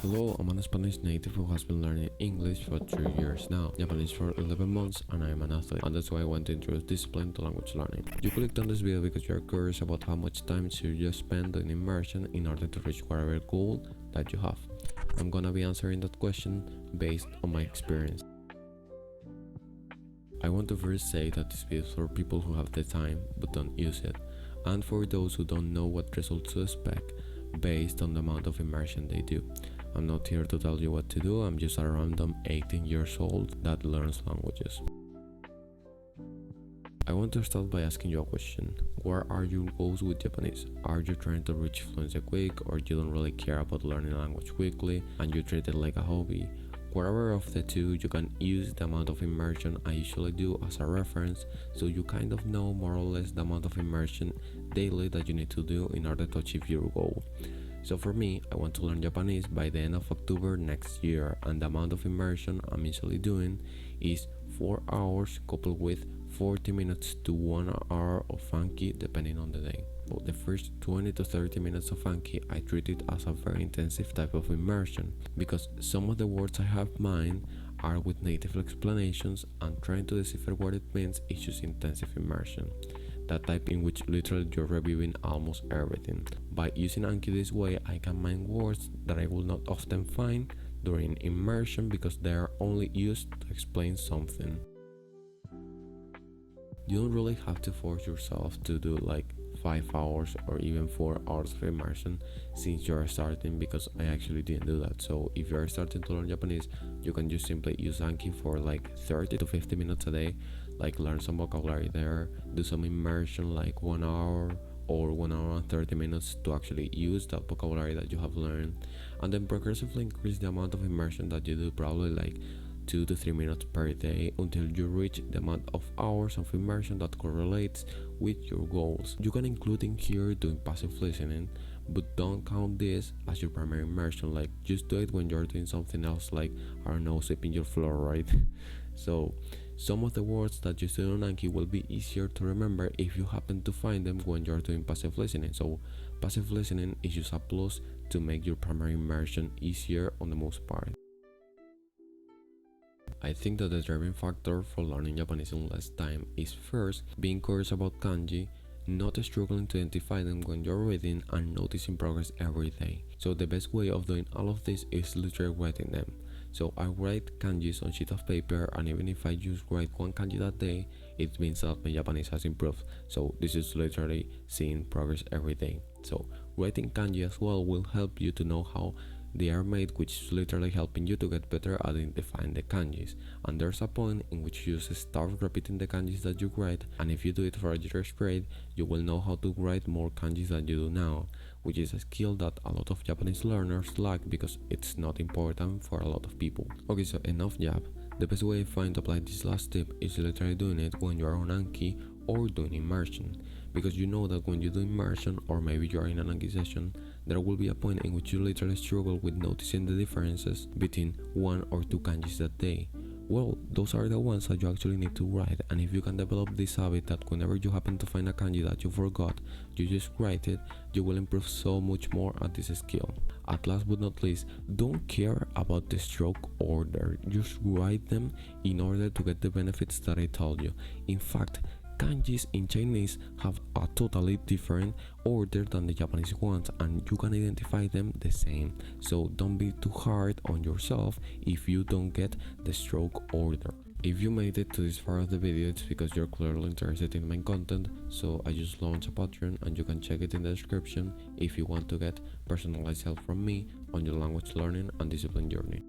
Hello, I'm a Spanish native who has been learning English for 3 years now, Japanese for 11 months, and I am an athlete, and that's why I want to introduce discipline to language learning. You clicked on this video because you are curious about how much time should you spend doing immersion in order to reach whatever goal that you have. I'm gonna be answering that question based on my experience. I want to first say that this video is for people who have the time but don't use it, and for those who don't know what results to expect based on the amount of immersion they do. I'm not here to tell you what to do, I'm just a random 18 years old that learns languages. I want to start by asking you a question. Where are your goals with Japanese? Are you trying to reach fluency quick, or you don't really care about learning a language quickly and you treat it like a hobby? Whatever of the two, you can use the amount of immersion I usually do as a reference, so you kind of know more or less the amount of immersion daily that you need to do in order to achieve your goal. So for me, I want to learn Japanese by the end of October next year, and the amount of immersion I'm usually doing is 4 hours coupled with 40 minutes to 1 hour of Funky depending on the day. But the first 20 to 30 minutes of Funky I treat it as a very intensive type of immersion, because some of the words I have in mind are with native explanations, and trying to decipher what it means is just intensive immersion. That type in which literally you're reviewing almost everything. By using Anki this way, I can mine words that I will not often find during immersion because they are only used to explain something. You don't really have to force yourself to do like 5 hours or even 4 hours of immersion since you're starting, because I actually didn't do that. So if you're starting to learn Japanese, you can just simply use Anki for like 30 to 50 minutes a day, like learn some vocabulary there, do some immersion like 1 hour or 1 hour and 30 minutes to actually use that vocabulary that you have learned, and then progressively increase the amount of immersion that you do, probably like 2 to 3 minutes per day, until you reach the amount of hours of immersion that correlates with your goals. You can include in here doing passive listening, but don't count this as your primary immersion. Like, just do it when you're doing something else, like, I don't know, sweeping your floor, right? So some of the words that you see on Anki will be easier to remember if you happen to find them when you're doing passive listening. So passive listening is just a plus to make your primary immersion easier on the most part. I think that the driving factor for learning Japanese in less time is first, being curious about kanji, not struggling to identify them when you're reading, and noticing progress every day. So the best way of doing all of this is literally writing them. So I write kanjis on sheet of paper, and even if I just write one kanji that day, it means that my Japanese has improved. So this is literally seeing progress every day. So writing kanji as well will help you to know how they are made, which is literally helping you to get better at identifying the kanjis. And there's a point in which you just start repeating the kanjis that you write, and if you do it for a year's grade, you will know how to write more kanjis than you do now, which is a skill that a lot of Japanese learners lack because it's not important for a lot of people. Okay, so enough jab. The best way I find to apply this last tip is literally doing it when you are on Anki or doing immersion, because you know that when you do immersion, or maybe you are in an Anki session, there will be a point in which you literally struggle with noticing the differences between 1 or 2 kanjis that day. Well, those are the ones that you actually need to write, and if you can develop this habit that whenever you happen to find a kanji that you forgot, you just write it, you will improve so much more at this skill. At last but not least, don't care about the stroke order, just write them in order to get the benefits that I told you. In fact, kanjis in Chinese have a totally different order than the Japanese ones, and you can identify them the same. So don't be too hard on yourself if you don't get the stroke order. If you made it to this part of the video, it's because you're clearly interested in my content, so I just launched a Patreon, and you can check it in the description if you want to get personalized help from me on your language learning and discipline journey.